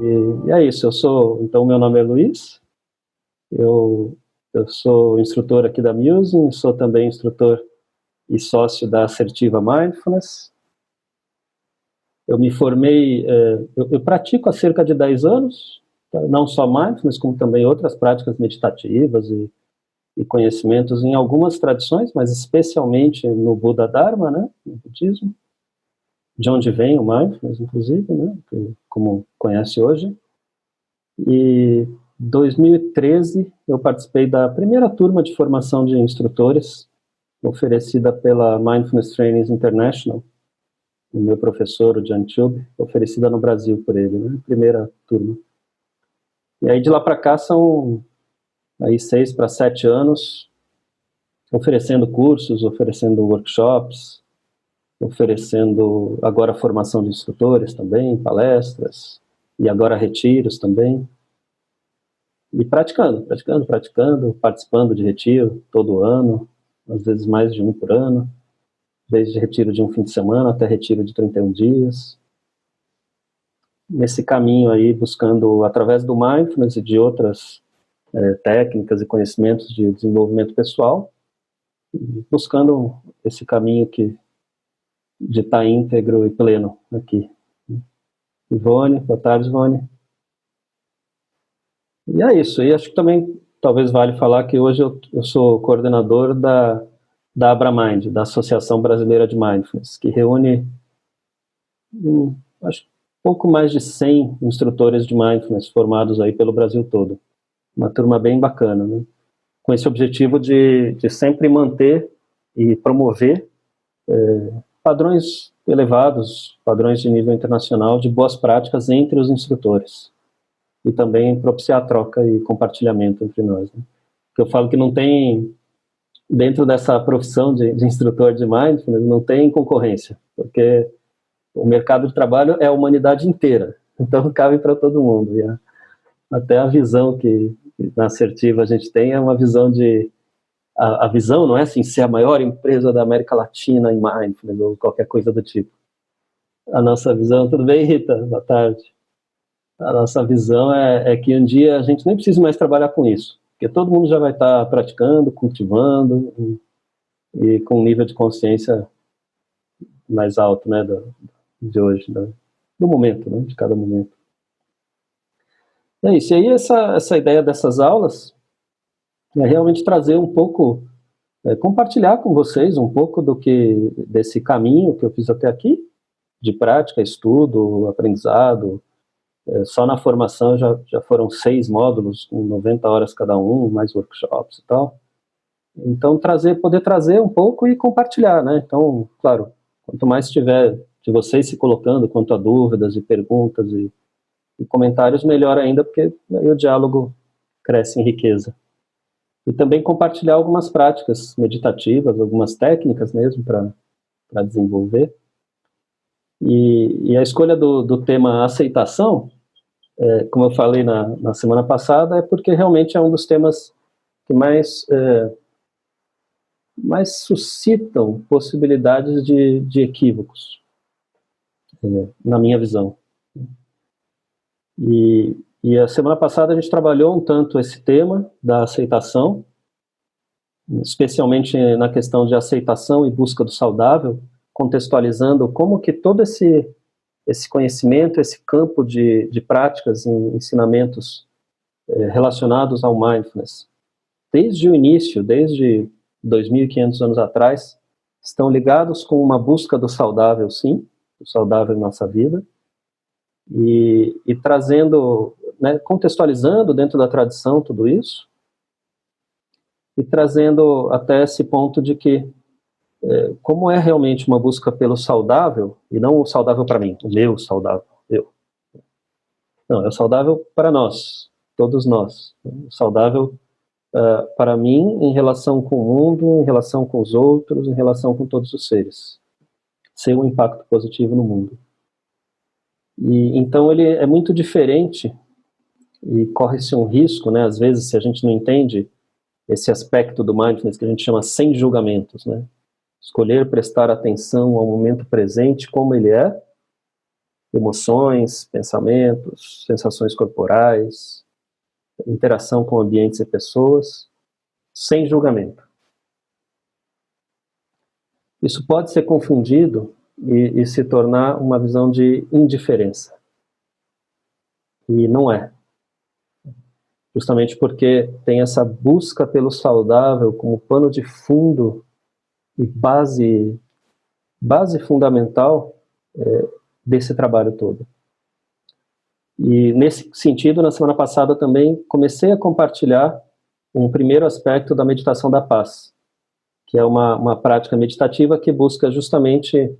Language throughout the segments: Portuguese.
E é isso, então meu nome é Luiz, eu sou instrutor aqui da Musing, sou também instrutor e sócio da Assertiva Mindfulness. Eu me formei, eu pratico há cerca de 10 anos, não só Mindfulness, como também outras práticas meditativas e conhecimentos em algumas tradições, mas especialmente no Buda Dharma, né, no budismo, de onde vem o Mindfulness, inclusive, né, como conhece hoje. E em 2013 eu participei da primeira turma de formação de instrutores oferecida pela Mindfulness Trainings International, o meu professor, o Jan Chub, oferecida no Brasil por ele, né? Primeira turma. E aí de lá para cá são aí 6 para 7 anos oferecendo cursos, oferecendo workshops, oferecendo agora formação de instrutores também, palestras, e agora retiros também. E praticando, participando de retiro todo ano, às vezes mais de um por ano, desde retiro de um fim de semana até retiro de 31 dias. Nesse caminho aí, buscando, através do Mindfulness e de outras técnicas e conhecimentos de desenvolvimento pessoal, buscando esse caminho de estar íntegro e pleno aqui. Ivone, boa tarde, Ivone. E é isso, e acho que também talvez vale falar que hoje eu sou coordenador da AbraMind, da Associação Brasileira de Mindfulness, que reúne, acho, pouco mais de 100 instrutores de Mindfulness formados aí pelo Brasil todo. Uma turma bem bacana, né? Com esse objetivo de sempre manter e promover padrões elevados, padrões de nível internacional, de boas práticas entre os instrutores. E também propiciar troca e compartilhamento entre nós, né? Porque eu falo que não tem, dentro dessa profissão de instrutor de Mindfulness, não tem concorrência, porque o mercado de trabalho é a humanidade inteira, então cabe para todo mundo. E até a visão que na Assertiva a gente tem é uma visão a visão não é assim, ser a maior empresa da América Latina em Mindfulness ou qualquer coisa do tipo. A nossa visão, tudo bem, Rita? Boa tarde. A nossa visão é que um dia a gente nem precisa mais trabalhar com isso, porque todo mundo já vai estar praticando, cultivando e com um nível de consciência mais alto, né, de hoje, do momento, né, de cada momento. É isso, e aí essa ideia dessas aulas é realmente trazer um pouco, compartilhar com vocês um pouco desse caminho que eu fiz até aqui, de prática, estudo, aprendizado. Só na formação já foram 6 módulos, com 90 horas cada um, mais workshops e tal. Então, poder trazer um pouco e compartilhar, né? Então, claro, quanto mais tiver de vocês se colocando quanto a dúvidas e perguntas e comentários, melhor ainda, porque aí o diálogo cresce em riqueza. E também compartilhar algumas práticas meditativas, algumas técnicas mesmo para desenvolver. E a escolha do tema aceitação, como eu falei na semana passada, é porque realmente é um dos temas que mais suscitam possibilidades de equívocos, na minha visão. E a semana passada a gente trabalhou um tanto esse tema da aceitação, especialmente na questão de aceitação e busca do saudável, contextualizando como que todo esse conhecimento, esse campo de práticas e ensinamentos relacionados ao mindfulness, desde o início, desde 2.500 anos atrás, estão ligados com uma busca do saudável, sim, do saudável em nossa vida, e trazendo, né, contextualizando dentro da tradição tudo isso, e trazendo até esse ponto de que como é realmente uma busca pelo saudável, e não o saudável para mim, o meu saudável, eu. Não, é o saudável para nós, todos nós. O saudável para mim em relação com o mundo, em relação com os outros, em relação com todos os seres. Ser um impacto positivo no mundo. E então ele é muito diferente e corre-se um risco, né, às vezes, se a gente não entende esse aspecto do mindfulness que a gente chama sem julgamentos, né? Escolher prestar atenção ao momento presente como ele é, emoções, pensamentos, sensações corporais, interação com ambientes e pessoas, sem julgamento. Isso pode ser confundido e se tornar uma visão de indiferença. E não é. Justamente porque tem essa busca pelo saudável como pano de fundo e base fundamental desse trabalho todo. E nesse sentido, na semana passada também comecei a compartilhar um primeiro aspecto da meditação da paz, que é uma prática meditativa que busca justamente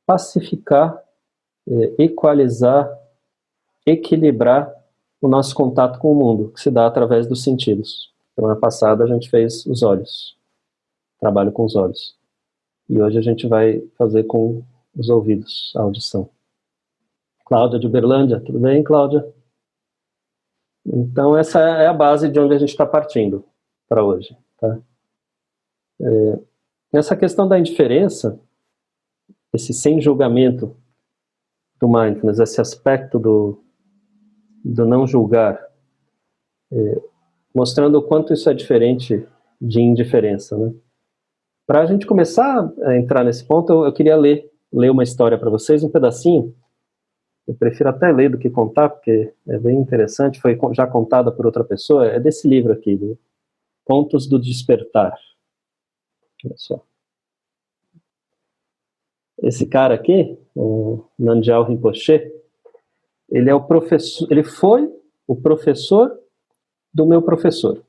pacificar, equalizar, equilibrar o nosso contato com o mundo, que se dá através dos sentidos. Semana passada a gente fez os olhos, trabalho com os olhos. E hoje a gente vai fazer com os ouvidos, a audição. Cláudia de Uberlândia, tudo bem, Cláudia? Então essa é a base de onde a gente está partindo para hoje. Tá? Nessa questão da indiferença, esse sem julgamento do mindfulness, esse aspecto do não julgar, mostrando o quanto isso é diferente de indiferença, né? Para a gente começar a entrar nesse ponto, eu queria ler uma história para vocês, um pedacinho. Eu prefiro até ler do que contar, porque é bem interessante, foi já contada por outra pessoa, é desse livro aqui, do Pontos do Despertar. Olha só. Esse cara aqui, o Nangyal Rinpoche, ele é o professor, ele foi o professor do meu professor.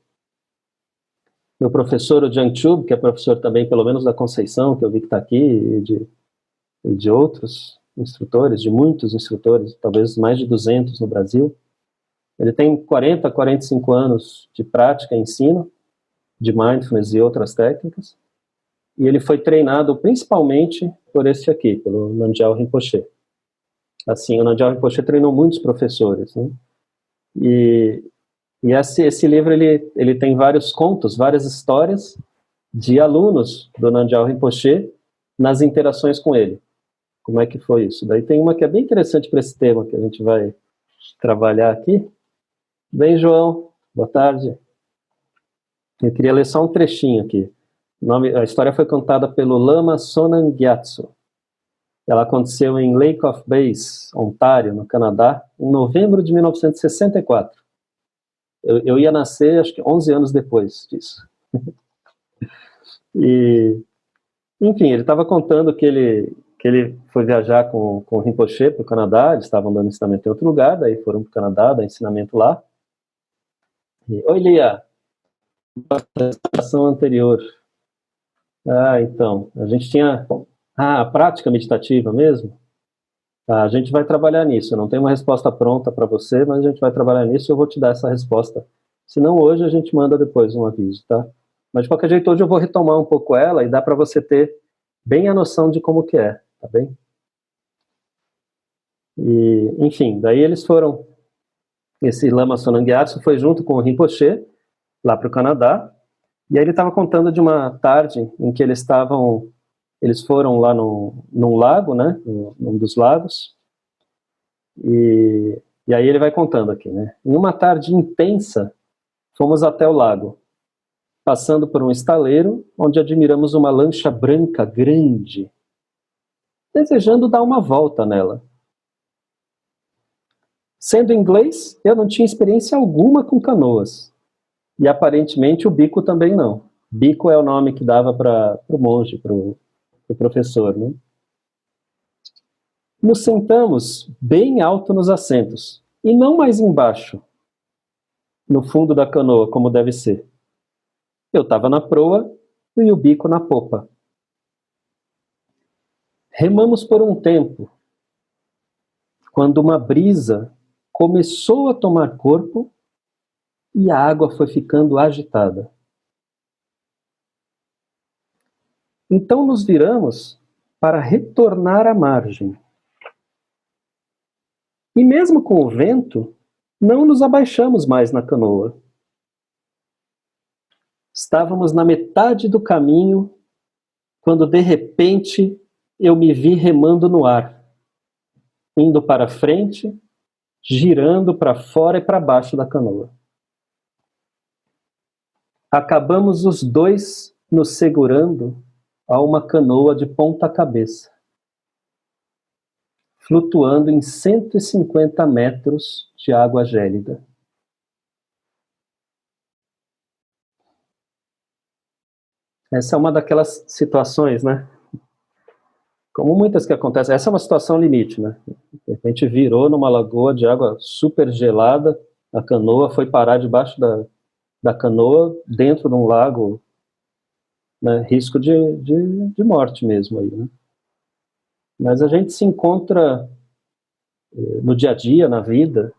Meu professor, o Jiang Chub, que é professor também, pelo menos da Conceição, que eu vi que está aqui, e de outros instrutores, de muitos instrutores, talvez mais de 200 no Brasil. Ele tem 40, 45 anos de prática e ensino de mindfulness e outras técnicas, e ele foi treinado principalmente por esse aqui, pelo Nangyal Rinpoche. Assim, o Nangyal Rinpoche treinou muitos professores, né? E esse livro, ele tem vários contos, várias histórias de alunos do Nangyal Rinpoche nas interações com ele. Como é que foi isso? Daí tem uma que é bem interessante para esse tema, que a gente vai trabalhar aqui. Bem, João, boa tarde. Eu queria ler só um trechinho aqui. A história foi contada pelo Lama Sonam Gyatso. Ela aconteceu em Lake of Bays, Ontário, no Canadá, em novembro de 1964. Eu ia nascer, acho que 11 anos depois disso. E, enfim, ele estava contando que ele foi viajar com o Rinpoche para o Canadá, eles estavam dando ensinamento em outro lugar, daí foram para o Canadá, dar ensinamento lá. Oi, Lia, apresentação anterior. Então, a gente tinha a prática meditativa mesmo. A gente vai trabalhar nisso, eu não tenho uma resposta pronta para você, mas a gente vai trabalhar nisso e eu vou te dar essa resposta. Se não hoje, a gente manda depois um aviso, tá? Mas de qualquer jeito, hoje eu vou retomar um pouco ela e dá para você ter bem a noção de como que é, tá bem? E, enfim, daí eles foram, esse Lama Sonam Gyatso foi junto com o Rinpoche, lá para o Canadá, e aí ele estava contando de uma tarde em que eles foram lá num lago, né, num dos lagos, e aí ele vai contando aqui, né, em uma tarde intensa, fomos até o lago, passando por um estaleiro, onde admiramos uma lancha branca grande, desejando dar uma volta nela. Sendo inglês, eu não tinha experiência alguma com canoas, e aparentemente o Bico também não. Bico é o nome que dava para o monge, para o professor, né? Nos sentamos bem alto nos assentos, e não mais embaixo, no fundo da canoa, como deve ser. Eu estava na proa e o Bico na popa. Remamos por um tempo, quando uma brisa começou a tomar corpo e a água foi ficando agitada. Então nos viramos para retornar à margem. E mesmo com o vento, não nos abaixamos mais na canoa. Estávamos na metade do caminho, quando de repente eu me vi remando no ar, indo para frente, girando para fora e para baixo da canoa. Acabamos os dois nos segurando a uma canoa de ponta cabeça, flutuando em 150 metros de água gélida. Essa é uma daquelas situações, né? Como muitas que acontecem. Essa é uma situação limite, né? De repente virou numa lagoa de água super gelada, a canoa foi parar debaixo da canoa, dentro de um lago, né? Risco de morte mesmo aí, né? Mas a gente se encontra no dia a dia, na vida,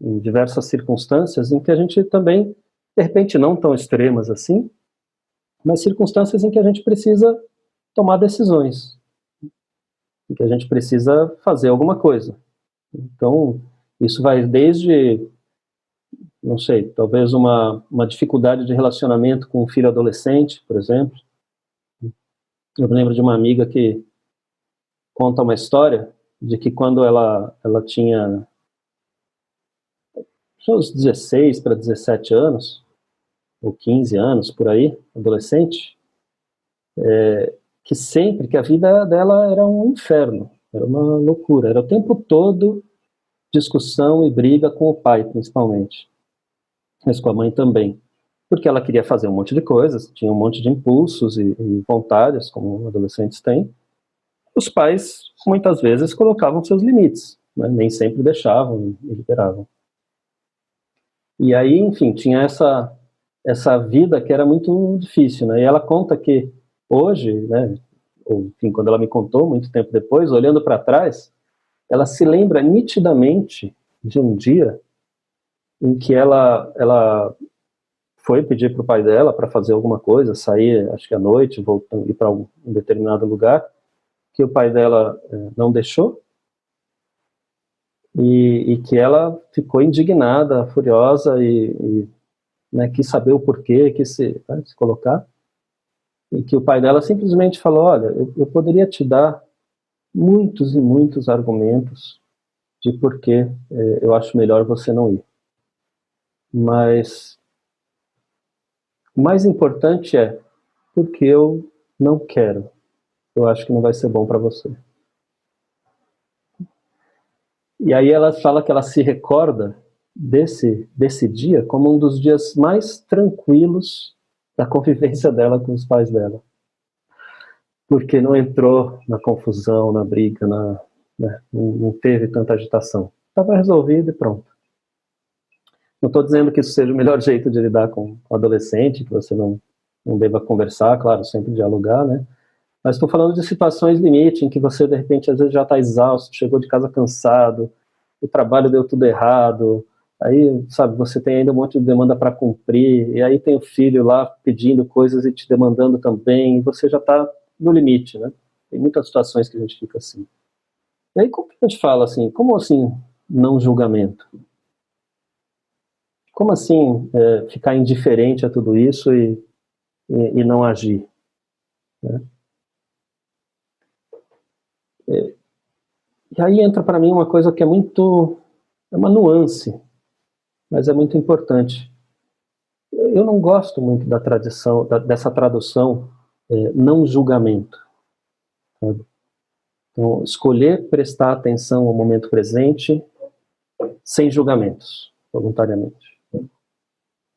em diversas circunstâncias em que a gente também, de repente não tão extremas assim, mas circunstâncias em que a gente precisa tomar decisões, em que a gente precisa fazer alguma coisa. Então, isso vai desde, não sei, talvez uma dificuldade de relacionamento com um filho adolescente, por exemplo. Eu me lembro de uma amiga que conta uma história de que quando ela tinha uns 16 para 17 anos, ou 15 anos, por aí, adolescente, que sempre, que a vida dela era um inferno, era uma loucura, era o tempo todo discussão e briga com o pai, principalmente, mas com a mãe também, porque ela queria fazer um monte de coisas, tinha um monte de impulsos e vontades, como adolescentes têm. Os pais, muitas vezes, colocavam seus limites, né? Nem sempre deixavam e liberavam. E aí, enfim, tinha essa vida que era muito difícil, né? E ela conta que hoje, né, ou, enfim, quando ela me contou, muito tempo depois, olhando para trás, ela se lembra nitidamente de um dia em que ela foi pedir para o pai dela para fazer alguma coisa, sair, acho que à noite, voltando, ir para um determinado lugar, que o pai dela não deixou, e que ela ficou indignada, furiosa, né, quis saber o porquê, quis se colocar, e que o pai dela simplesmente falou, olha, eu poderia te dar muitos e muitos argumentos de porquê eu acho melhor você não ir. Mas o mais importante é porque eu não quero. Eu acho que não vai ser bom para você. E aí ela fala que ela se recorda desse dia como um dos dias mais tranquilos da convivência dela com os pais dela. Porque não entrou na confusão, na briga, né, não teve tanta agitação. Estava resolvido e pronto. Não estou dizendo que isso seja o melhor jeito de lidar com o adolescente, que você não deva conversar, claro, sempre dialogar, né? Mas estou falando de situações limite, em que você, de repente, às vezes já está exausto, chegou de casa cansado, o trabalho deu tudo errado, aí, sabe, você tem ainda um monte de demanda para cumprir, e aí tem o filho lá pedindo coisas e te demandando também, e você já está no limite, né? Tem muitas situações que a gente fica assim. E aí, como que a gente fala assim, como assim não julgamento? Como assim ficar indiferente a tudo isso e não agir? Né? E aí entra para mim uma coisa que é uma nuance, mas é muito importante. Eu não gosto muito da tradição, dessa tradução não julgamento. Sabe? Então, escolher prestar atenção ao momento presente sem julgamentos, voluntariamente.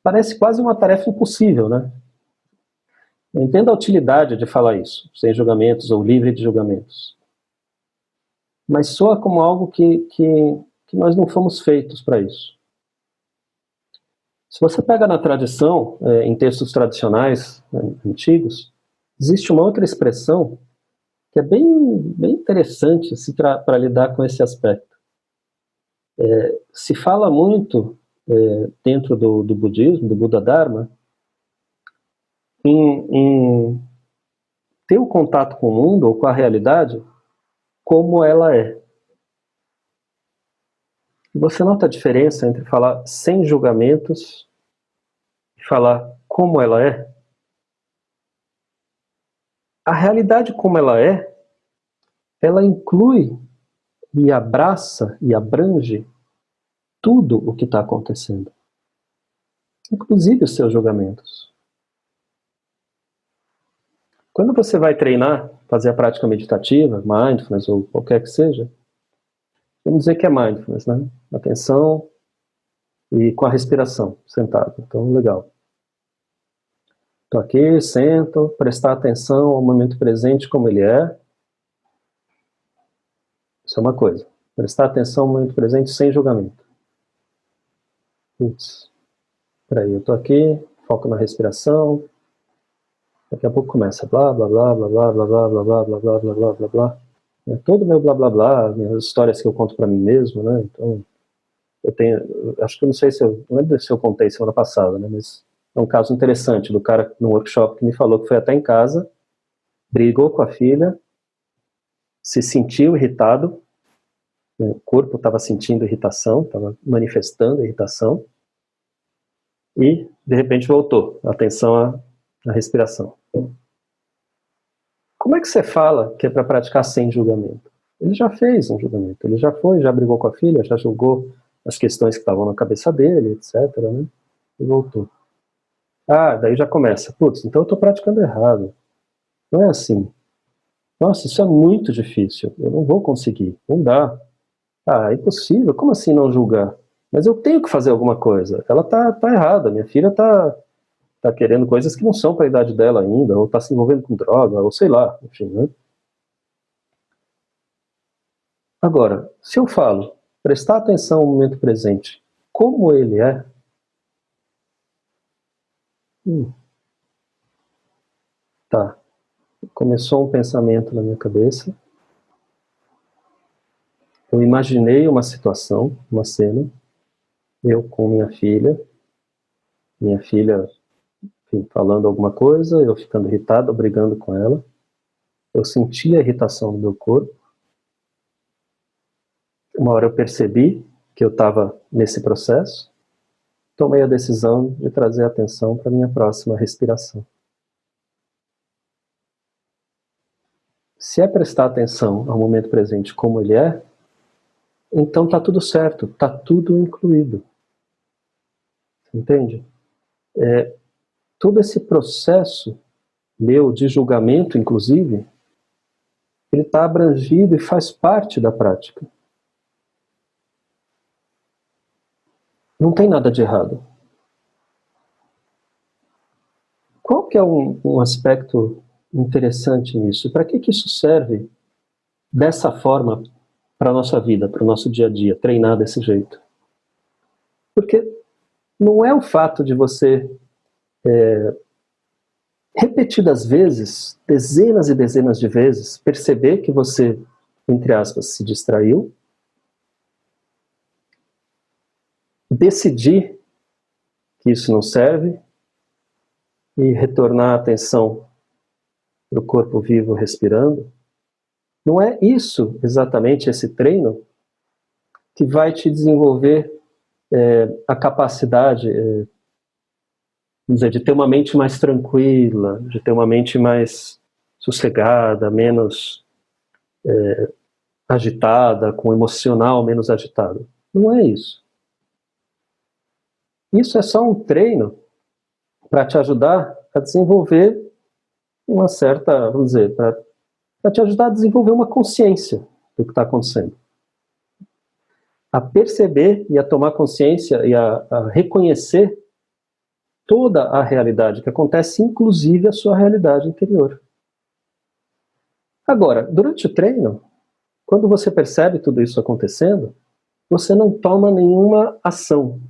Parece quase uma tarefa impossível, né? Eu entendo a utilidade de falar isso, sem julgamentos ou livre de julgamentos. Mas soa como algo que nós não fomos feitos para isso. Se você pega na tradição, em textos tradicionais, antigos, existe uma outra expressão que é bem interessante assim, para lidar com esse aspecto. Se fala muito, dentro do budismo, do Buda Dharma, em ter o contato com o mundo ou com a realidade como ela é. Você nota a diferença entre falar sem julgamentos e falar como ela é? A realidade como ela é ela inclui e abraça e abrange tudo o que está acontecendo, inclusive os seus julgamentos. Quando você vai treinar, fazer a prática meditativa, mindfulness ou qualquer que seja, vamos dizer que é mindfulness, né? Atenção e com a respiração, sentado. Então, legal. Estou aqui, sento, prestar atenção ao momento presente como ele é. Isso é uma coisa. Prestar atenção ao momento presente sem julgamento. Putz, peraí, eu estou aqui, foco na respiração. Daqui a pouco começa blá, blá, blá, blá, blá, blá, blá, blá, blá, blá, blá, blá, blá, blá, blá. Todo o meu blá, blá, blá, minhas histórias que eu conto para mim mesmo, né? Então, eu tenho, acho que eu não sei se eu, não lembro se eu contei semana passada, né? Mas é um caso interessante do cara no workshop que me falou que foi até em casa, brigou com a filha, se sentiu irritado, o corpo estava sentindo irritação, estava manifestando irritação, e de repente voltou a atenção à respiração. Como é que você fala que é para praticar sem julgamento? Ele já fez um julgamento, ele já foi, já brigou com a filha, já julgou as questões que estavam na cabeça dele, etc, né? E voltou. Ah, daí já começa. Putz, então eu estou praticando errado. Não é assim. Nossa, isso é muito difícil. Eu não vou conseguir. Não dá. Ah, é impossível. Como assim não julgar? Mas eu tenho que fazer alguma coisa. Ela tá errada. Minha filha tá querendo coisas que não são para a idade dela ainda, ou tá se envolvendo com droga, ou sei lá, enfim, né? Agora, se eu falo, prestar atenção ao momento presente, como ele é, tá, começou um pensamento na minha cabeça, eu imaginei uma situação, uma cena, eu com minha filha, enfim, falando alguma coisa, eu ficando irritado, brigando com ela, eu senti a irritação no meu corpo, uma hora eu percebi que eu estava nesse processo, tomei a decisão de trazer a atenção para a minha próxima respiração. Se é prestar atenção ao momento presente como ele é, então está tudo certo, está tudo incluído. Entende? Todo esse processo meu de julgamento, inclusive, ele está abrangido e faz parte da prática. Não tem nada de errado. Qual que é um aspecto interessante nisso? Para que isso serve dessa forma para a nossa vida, para o nosso dia a dia, treinar desse jeito? Porque não é o fato de você repetidas vezes, dezenas e dezenas de vezes, perceber que você, entre aspas, se distraiu, decidir que isso não serve e retornar a atenção para o corpo vivo respirando. Não é isso exatamente, esse treino, que vai te desenvolver a capacidade, vamos dizer, de ter uma mente mais tranquila, de ter uma mente mais sossegada, menos agitada, com emocional menos agitado. Não é isso. Isso é só um treino para te ajudar a desenvolver uma certa, vamos dizer, para te ajudar a desenvolver uma consciência do que está acontecendo. A perceber e a tomar consciência e a reconhecer toda a realidade que acontece, inclusive a sua realidade interior. Agora, durante o treino, quando você percebe tudo isso acontecendo, você não toma nenhuma ação.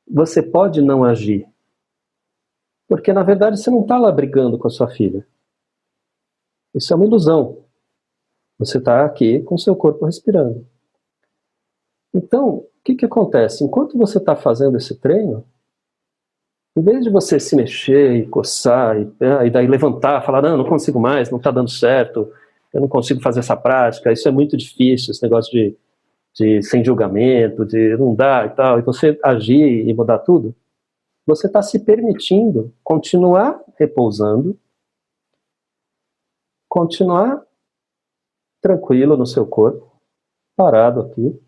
Você pode não agir. Porque, na verdade, você não está lá brigando com a sua filha. Isso é uma ilusão. Você está aqui com o seu corpo respirando. Então, o que acontece? Enquanto você está fazendo esse treino, em vez de você se mexer e coçar, e daí levantar, falar, não consigo mais, não está dando certo, eu não consigo fazer essa prática, isso é muito difícil, esse negócio de sem julgamento, de não dá e tal, e você agir e mudar tudo, você está se permitindo continuar repousando, continuar tranquilo no seu corpo, parado aqui,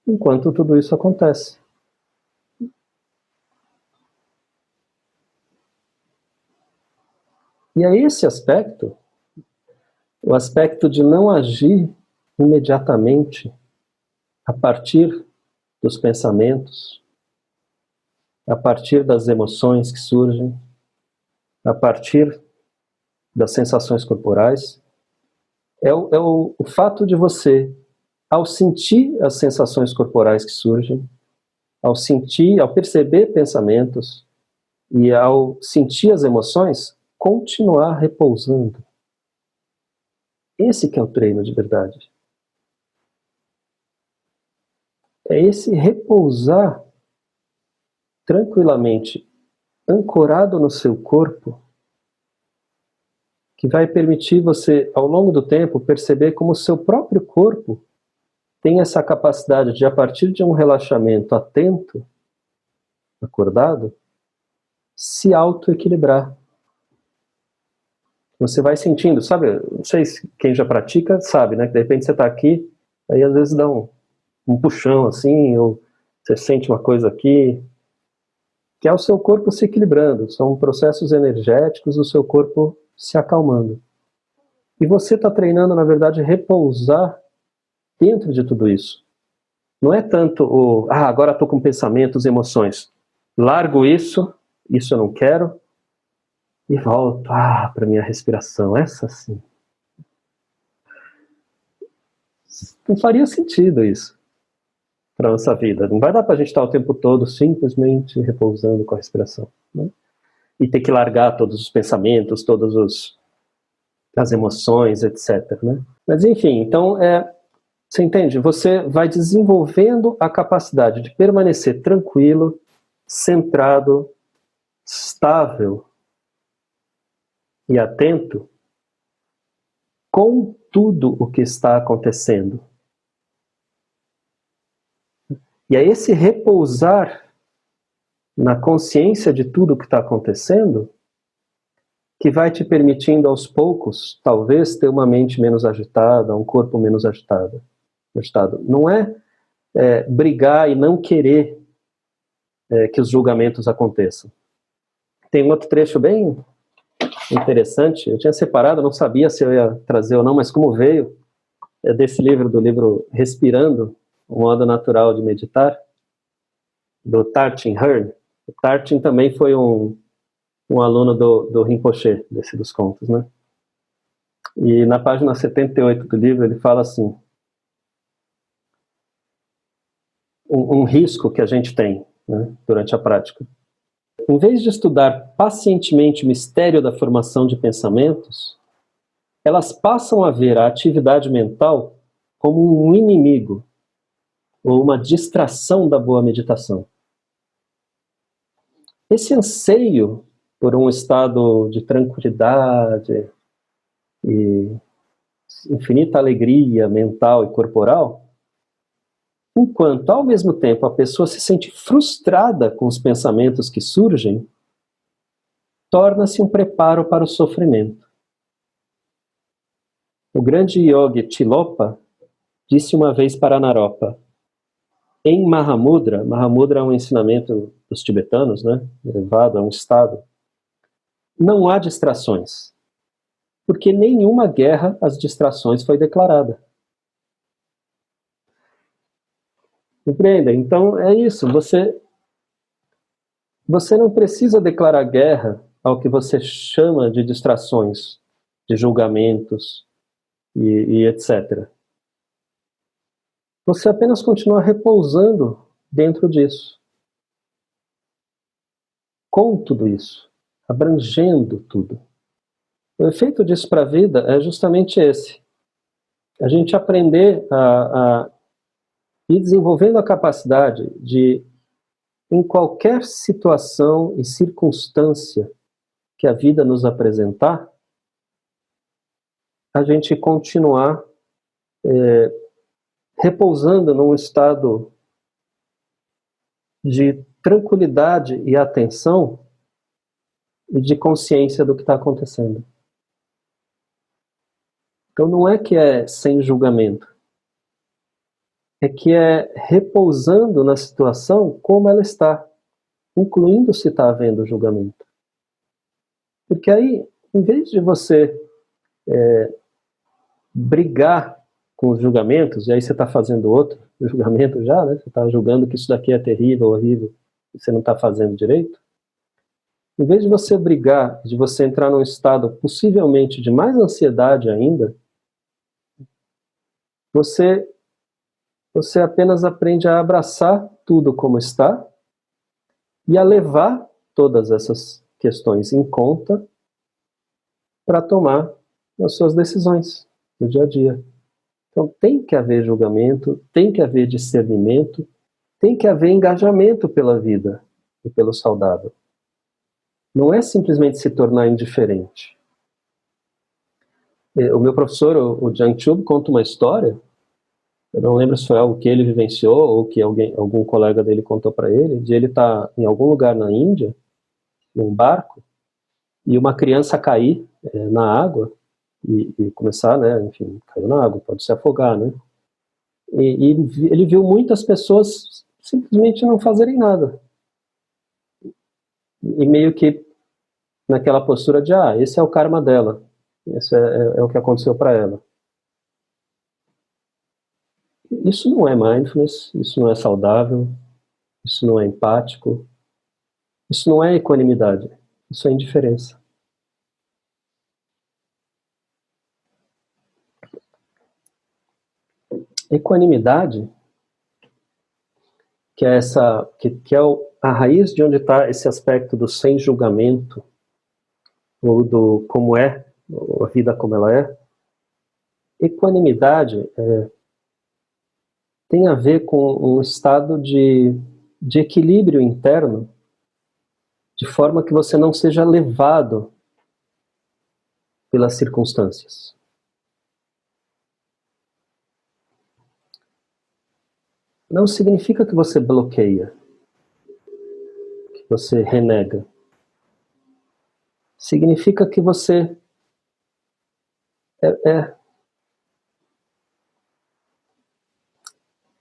enquanto tudo isso acontece. E é esse aspecto, o aspecto de não agir imediatamente a partir dos pensamentos, a partir das emoções que surgem, a partir das sensações corporais, é o fato de você, ao sentir as sensações corporais que surgem, ao sentir, ao perceber pensamentos e ao sentir as emoções, continuar repousando. Esse que é o treino de verdade. É esse repousar tranquilamente, ancorado no seu corpo, que vai permitir você, ao longo do tempo, perceber como o seu próprio corpo tem essa capacidade de, a partir de um relaxamento atento, acordado, se auto-equilibrar. Você vai sentindo, sabe, não sei se quem já pratica sabe, né, que de repente você está aqui, aí às vezes dá um puxão assim, ou você sente uma coisa aqui, que é o seu corpo se equilibrando, são processos energéticos do seu corpo se acalmando. E você está treinando, na verdade, repousar dentro de tudo isso. Não é tanto agora estou com pensamentos, emoções. Largo isso eu não quero, e volto para minha respiração, essa sim. Não faria sentido isso para a nossa vida. Não vai dar para a gente estar o tempo todo simplesmente repousando com a respiração, né? E ter que largar todos os pensamentos, todas as emoções, etc, né? Mas enfim, então você entende? Você vai desenvolvendo a capacidade de permanecer tranquilo, centrado, estável e atento com tudo o que está acontecendo. E é esse repousar na consciência de tudo o que está acontecendo que vai te permitindo aos poucos, talvez, ter uma mente menos agitada, um corpo menos agitado. Não é brigar e não querer que os julgamentos aconteçam. Tem um outro trecho bem interessante, eu tinha separado, não sabia se eu ia trazer ou não, mas como veio, é desse livro, do livro Respirando, o Modo Natural de Meditar, do Tartin Hearn. O Tartin também foi um aluno do Rinpoche, desse dos contos, né? E na página 78 do livro ele fala assim, um risco que a gente tem, né, durante a prática. Em vez de estudar pacientemente o mistério da formação de pensamentos, elas passam a ver a atividade mental como um inimigo ou uma distração da boa meditação. Esse anseio por um estado de tranquilidade e infinita alegria mental e corporal, enquanto ao mesmo tempo a pessoa se sente frustrada com os pensamentos que surgem, torna-se um preparo para o sofrimento. O grande yogi Tilopa disse uma vez para Naropa, em Mahamudra, Mahamudra é um ensinamento dos tibetanos, né, elevado a um estado, não há distrações, porque nenhuma guerra às distrações foi declarada. Compreendem? Então é isso, você não precisa declarar guerra ao que você chama de distrações, de julgamentos e etc. Você apenas continua repousando dentro disso, com tudo isso, abrangendo tudo. O efeito disso para a vida é justamente esse. A gente aprender a ir desenvolvendo a capacidade de, em qualquer situação e circunstância que a vida nos apresentar, a gente continuar repousando num estado de tranquilidade e atenção e de consciência do que está acontecendo. Então não é que é sem julgamento, é que é repousando na situação como ela está, incluindo se está havendo julgamento. Porque aí, em vez de você brigar com os julgamentos, e aí você está fazendo outro julgamento já, né? Você está julgando que isso daqui é terrível, horrível, e você não está fazendo direito. Em vez de você brigar, de você entrar num estado possivelmente de mais ansiedade ainda, você apenas aprende a abraçar tudo como está e a levar todas essas questões em conta para tomar as suas decisões no dia a dia. Então tem que haver julgamento, tem que haver discernimento, tem que haver engajamento pela vida e pelo saudável. Não é simplesmente se tornar indiferente. O meu professor, o Jiang Chub, conta uma história, eu não lembro se foi algo que ele vivenciou ou que algum colega dele contou para ele, de ele estar em algum lugar na Índia, num barco, e uma criança cair na água e começar, né, enfim, caiu na água, pode se afogar, né? E ele viu muitas pessoas simplesmente não fazerem nada. E meio que naquela postura de, esse é o karma dela, esse é o que aconteceu para ela. Isso não é mindfulness, isso não é saudável, isso não é empático, isso não é equanimidade, isso é indiferença. Equanimidade, que é a raiz de onde está esse aspecto do sem julgamento, ou do como é, ou a vida como ela é. Equanimidade tem a ver com um estado de equilíbrio interno, de forma que você não seja levado pelas circunstâncias. Não significa que você bloqueia, que você renega. Significa que você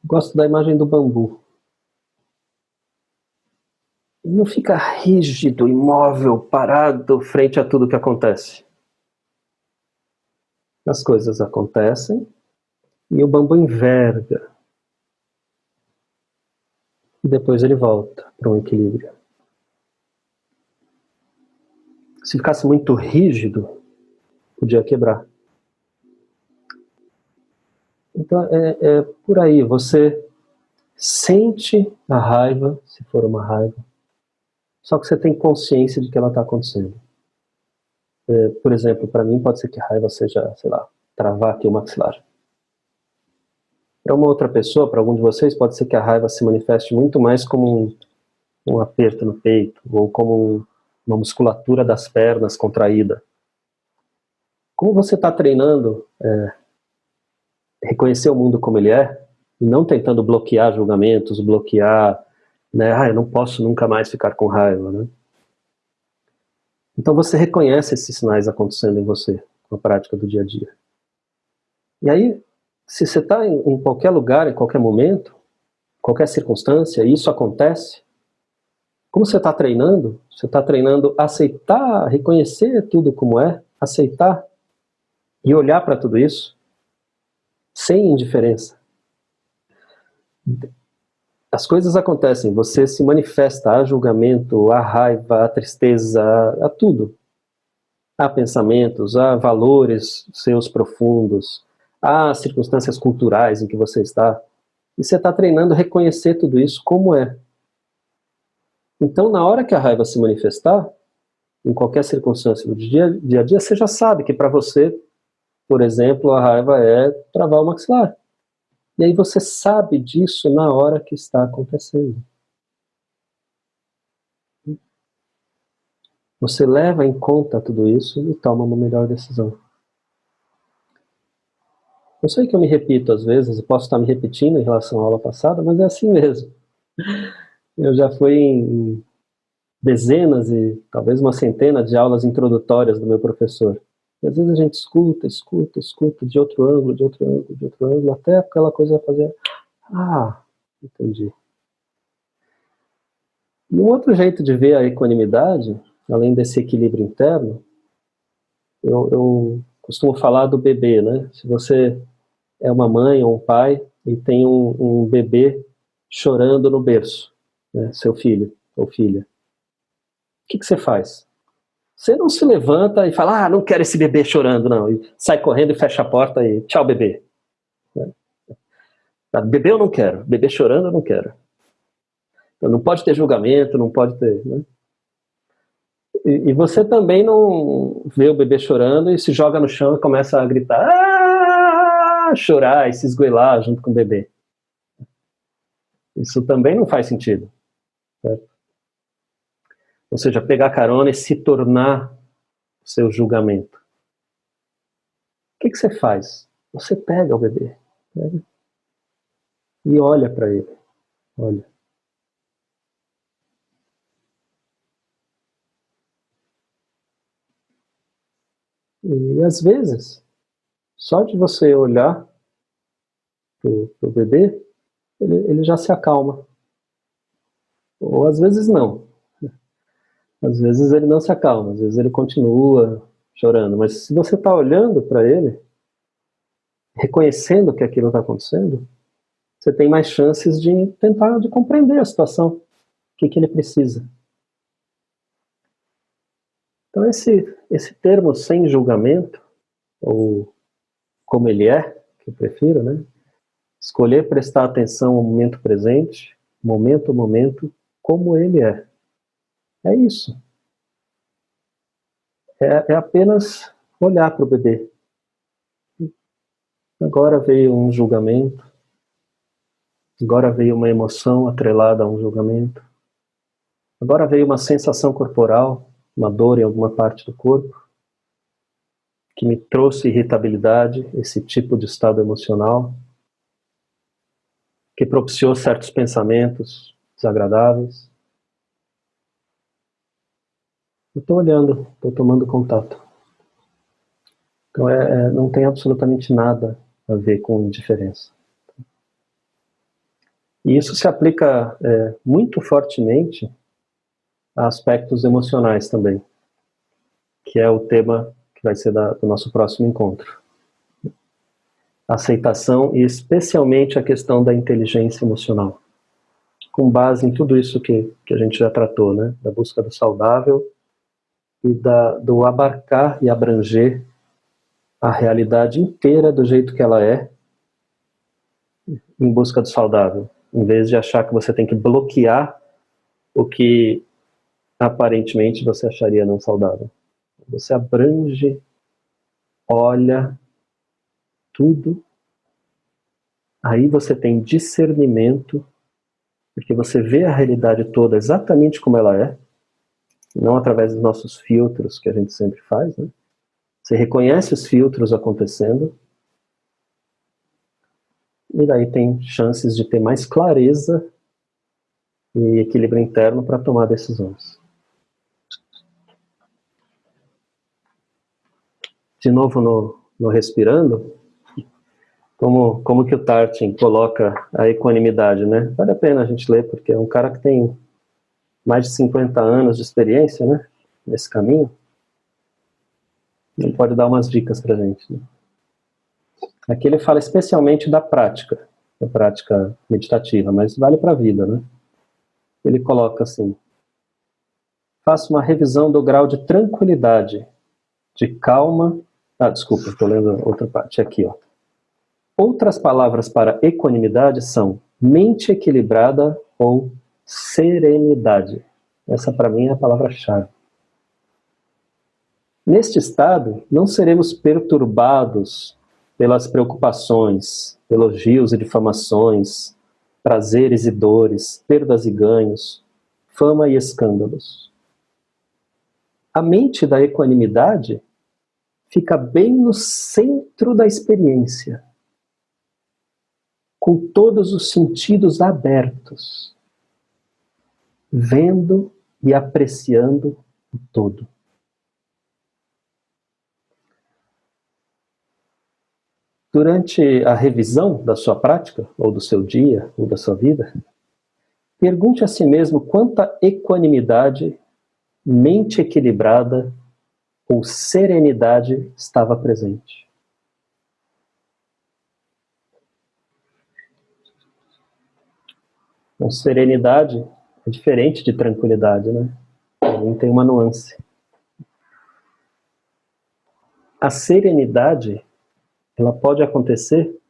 gosto da imagem do bambu. Não fica rígido, imóvel, parado frente a tudo que acontece. As coisas acontecem e o bambu enverga. E depois ele volta para um equilíbrio. Se ficasse muito rígido, podia quebrar. Então é por aí, você sente a raiva, se for uma raiva, só que você tem consciência de que ela está acontecendo. Por exemplo, para mim pode ser que a raiva seja, sei lá, travar aqui o maxilar. Para uma outra pessoa, para algum de vocês, pode ser que a raiva se manifeste muito mais como um aperto no peito, ou como uma musculatura das pernas contraída. Como você está treinando reconhecer o mundo como ele é, e não tentando bloquear julgamentos, bloquear, né, eu não posso nunca mais ficar com raiva, né? Então você reconhece esses sinais acontecendo em você, na prática do dia a dia. E aí, se você está em qualquer lugar, em qualquer momento, qualquer circunstância, e isso acontece, como você está treinando aceitar, reconhecer tudo como é, aceitar e olhar para tudo isso sem indiferença. As coisas acontecem, você se manifesta, há julgamento, há raiva, há tristeza, há tudo. Há pensamentos, há valores seus profundos, há circunstâncias culturais em que você está. E você está treinando a reconhecer tudo isso como é. Então, na hora que a raiva se manifestar, em qualquer circunstância do dia a dia, você já sabe que para você, por exemplo, a raiva é travar o maxilar. E aí você sabe disso na hora que está acontecendo. Você leva em conta tudo isso e toma uma melhor decisão. Eu sei que eu me repito às vezes, eu posso estar me repetindo em relação à aula passada, mas é assim mesmo. Eu já fui em dezenas e talvez uma centena de aulas introdutórias do meu professor. E às vezes a gente escuta, de outro ângulo, até aquela coisa fazer, entendi. E um outro jeito de ver a equanimidade, além desse equilíbrio interno, eu costumo falar do bebê, né? Se você é uma mãe ou um pai e tem um bebê chorando no berço, né? Seu filho ou filha, o que você faz? Você não se levanta e fala, não quero esse bebê chorando, não. E sai correndo e fecha a porta e tchau, bebê. Bebê eu não quero, bebê chorando eu não quero. Então, não pode ter julgamento, não pode ter... Né? E você também não vê o bebê chorando e se joga no chão e começa a gritar, chorar e se esgoelar junto com o bebê. Isso também não faz sentido. Certo? Ou seja, pegar carona e se tornar o seu julgamento. O que você faz? Você pega o bebê, pega, e olha para ele. Olha. E às vezes, só de você olhar pro bebê, ele já se acalma. Ou às vezes não. Às vezes ele não se acalma, às vezes ele continua chorando. Mas se você está olhando para ele, reconhecendo que aquilo está acontecendo, você tem mais chances de tentar de compreender a situação, o que ele precisa. Então esse termo sem julgamento, ou como ele é, que eu prefiro, né? Escolher prestar atenção ao momento presente, momento a momento, como ele é. É isso. É apenas olhar para o bebê. Agora veio um julgamento, agora veio uma emoção atrelada a um julgamento, agora veio uma sensação corporal, uma dor em alguma parte do corpo, que me trouxe irritabilidade, esse tipo de estado emocional, que propiciou certos pensamentos desagradáveis. Eu estou olhando, estou tomando contato. Então não tem absolutamente nada a ver com indiferença. E isso se aplica muito fortemente a aspectos emocionais também, que é o tema que vai ser do nosso próximo encontro. Aceitação e especialmente a questão da inteligência emocional, com base em tudo isso que a gente já tratou, né? Da busca do saudável e do abarcar e abranger a realidade inteira do jeito que ela é, em busca do saudável, em vez de achar que você tem que bloquear o que aparentemente você acharia não saudável. Você abrange, olha tudo, aí você tem discernimento, porque você vê a realidade toda exatamente como ela é, não através dos nossos filtros que a gente sempre faz, né? Você reconhece os filtros acontecendo, e daí tem chances de ter mais clareza e equilíbrio interno para tomar decisões. De novo no respirando, como que o Tartin coloca a equanimidade, né? Vale a pena a gente ler, porque é um cara que tem mais de 50 anos de experiência, né? Nesse caminho. Ele pode dar umas dicas pra gente, né? Aqui ele fala especialmente da prática meditativa, mas vale para a vida, né? Ele coloca assim: faça uma revisão do grau de tranquilidade, de calma. Desculpa, estou lendo outra parte aqui, ó. Outras palavras para equanimidade são mente equilibrada ou serenidade. Essa para mim é a palavra-chave. Neste estado, não seremos perturbados pelas preocupações, elogios e difamações, prazeres e dores, perdas e ganhos, fama e escândalos. A mente da equanimidade fica bem no centro da experiência, com todos os sentidos abertos, vendo e apreciando o todo. durante a revisão da sua prática, ou do seu dia, ou da sua vida, pergunte a si mesmo quanta equanimidade, mente equilibrada ou serenidade estava presente. Então, serenidade é diferente de tranquilidade, né? Também tem uma nuance. A serenidade, ela pode acontecer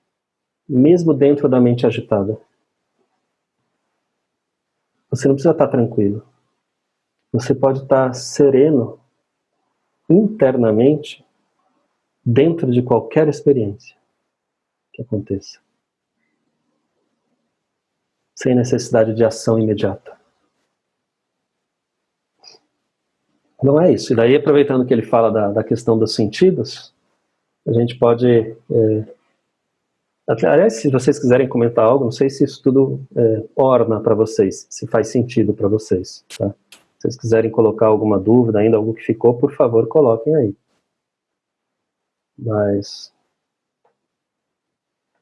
mesmo dentro da mente agitada. Você não precisa estar tranquilo. Você pode estar sereno internamente dentro de qualquer experiência que aconteça. Sem necessidade de ação imediata. Não é isso. E daí, aproveitando que ele fala da questão dos sentidos, a gente pode... aliás, se vocês quiserem comentar algo, não sei se isso tudo orna para vocês, se faz sentido para vocês. Tá? Se vocês quiserem colocar alguma dúvida ainda, algo que ficou, por favor, coloquem aí. Mas...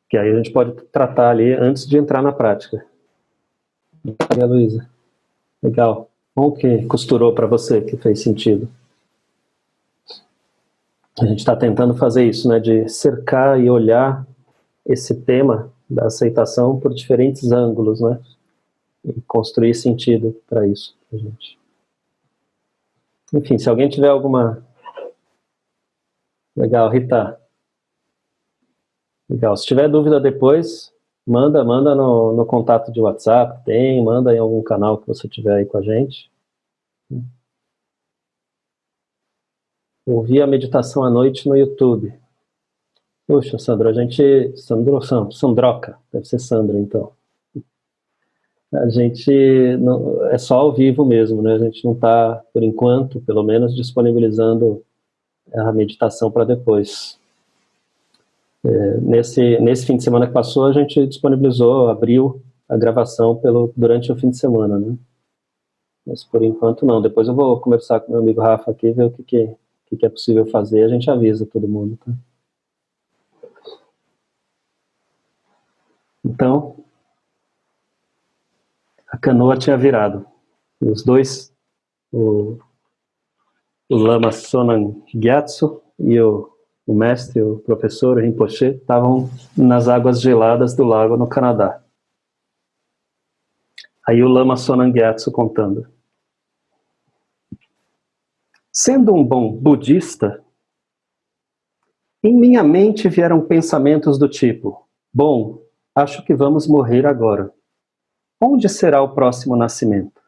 que aí a gente pode tratar ali antes de entrar na prática. Maria Luísa. Legal. Bom que costurou para você, que fez sentido. A gente está tentando fazer isso, né, de cercar e olhar esse tema da aceitação por diferentes ângulos, né, e construir sentido para isso, pra gente. Enfim, se alguém tiver alguma... Legal, Rita. Legal, se tiver dúvida depois, manda no contato de WhatsApp, manda em algum canal que você tiver aí com a gente. Ouvir a meditação à noite no YouTube. Puxa, Sandra, Sandroca, deve ser Sandra, então. A gente é só ao vivo mesmo, né? A gente não está, por enquanto, pelo menos, disponibilizando a meditação para depois. Nesse fim de semana que passou, a gente disponibilizou, abriu a gravação durante o fim de semana, né? Mas por enquanto não. Depois eu vou conversar com meu amigo Rafa aqui, ver o que é possível fazer, a gente avisa todo mundo, tá? Então, a canoa tinha virado. E os dois, o Lama Sonam Gyatso e o mestre, o professor, o Rinpoche, estavam nas águas geladas do lago no Canadá. Aí o Lama Sonam Gyatso contando. Sendo um bom budista, em minha mente vieram pensamentos do tipo: bom, acho que vamos morrer agora. Onde será o próximo nascimento?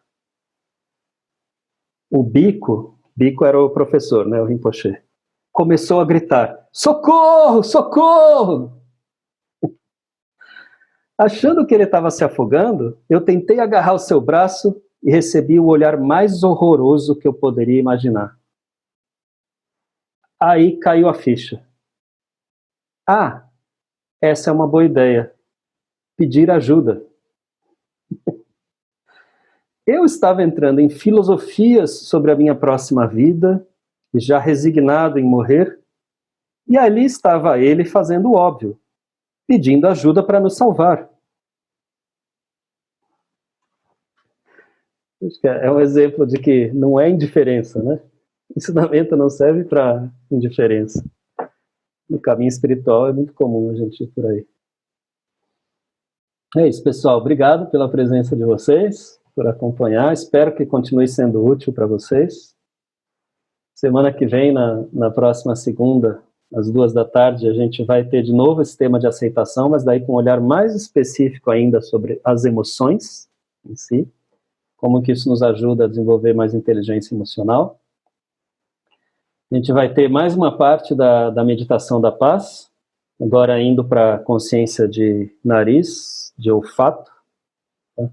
O Bico era o professor, né, o Rinpoche, começou a gritar: socorro, socorro! Achando que ele estava se afogando, eu tentei agarrar o seu braço e recebi o olhar mais horroroso que eu poderia imaginar. Aí caiu a ficha. Ah, essa é uma boa ideia. Pedir ajuda. Eu estava entrando em filosofias sobre a minha próxima vida, já resignado em morrer, e ali estava ele fazendo o óbvio, pedindo ajuda para nos salvar. É um exemplo de que não é indiferença, né? Ensinamento não serve para indiferença. No caminho espiritual é muito comum a gente ir por aí. É isso, pessoal. Obrigado pela presença de vocês, por acompanhar. Espero que continue sendo útil para vocês. Semana que vem, na próxima segunda, às 14h, a gente vai ter de novo esse tema de aceitação, mas daí com um olhar mais específico ainda sobre as emoções em si, como que isso nos ajuda a desenvolver mais inteligência emocional. A gente vai ter mais uma parte da meditação da paz, agora indo para a consciência de nariz, de olfato. Tá?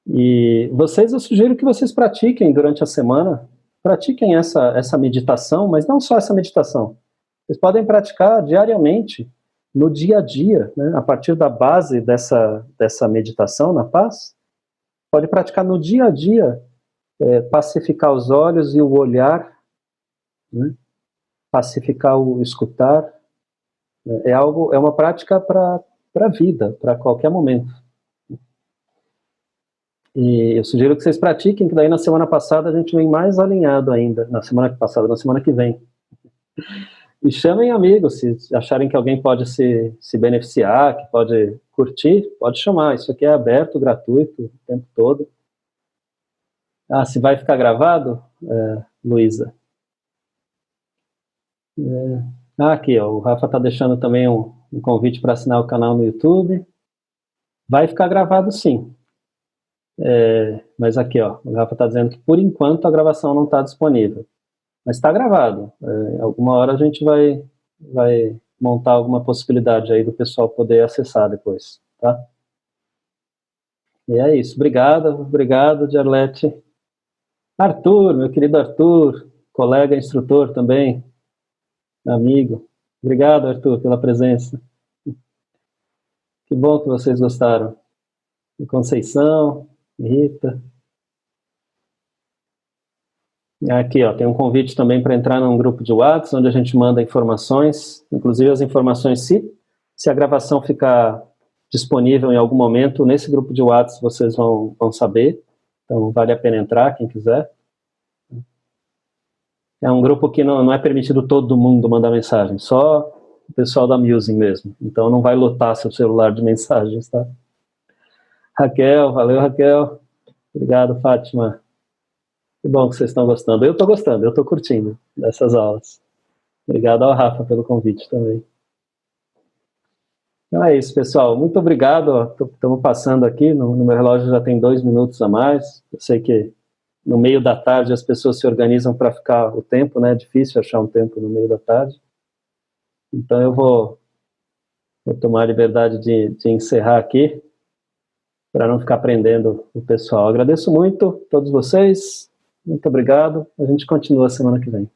E eu sugiro que vocês pratiquem durante a semana, pratiquem essa meditação, mas não só essa meditação. Vocês podem praticar diariamente, no dia a dia, né? A partir da base dessa meditação na paz, pode praticar no dia a dia, pacificar os olhos e o olhar, né? Pacificar o escutar, É uma prática para a vida, para qualquer momento. E eu sugiro que vocês pratiquem, que daí na semana passada a gente vem mais alinhado ainda, na semana que vem. E chamem amigos, se acharem que alguém pode se beneficiar, que pode curtir, pode chamar. Isso aqui é aberto, gratuito, o tempo todo. Ah, se vai ficar gravado, Luísa? Aqui, ó, o Rafa está deixando também um convite para assinar o canal no YouTube. Vai ficar gravado sim. Mas aqui, ó, o Rafa está dizendo que por enquanto a gravação não está disponível. Mas está gravado. Alguma hora a gente vai montar alguma possibilidade aí do pessoal poder acessar depois, tá? E é isso. Obrigado, Diarlete. Arthur, meu querido Arthur, colega instrutor também, amigo. Obrigado, Arthur, pela presença. Que bom que vocês gostaram. E Conceição, Rita. Aqui, ó, tem um convite também para entrar num grupo de WhatsApp, onde a gente manda informações, inclusive as informações, se a gravação ficar disponível em algum momento, nesse grupo de WhatsApp vocês vão saber, então vale a pena entrar, quem quiser. É um grupo que não é permitido todo mundo mandar mensagem, só o pessoal da Musing mesmo, então não vai lotar seu celular de mensagens, tá? Raquel, valeu, Raquel. Obrigado, Fátima. Que bom que vocês estão gostando. Eu estou gostando, eu estou curtindo dessas aulas. Obrigado ao Rafa pelo convite também. Então é isso, pessoal. Muito obrigado. Estamos passando aqui, no meu relógio já tem 2 minutos a mais. Eu sei que no meio da tarde as pessoas se organizam para ficar o tempo, né? É difícil achar um tempo no meio da tarde. Então eu vou tomar a liberdade de encerrar aqui, para não ficar prendendo o pessoal. Agradeço muito a todos vocês. Muito obrigado. A gente continua semana que vem.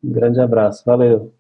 Um grande abraço. Valeu.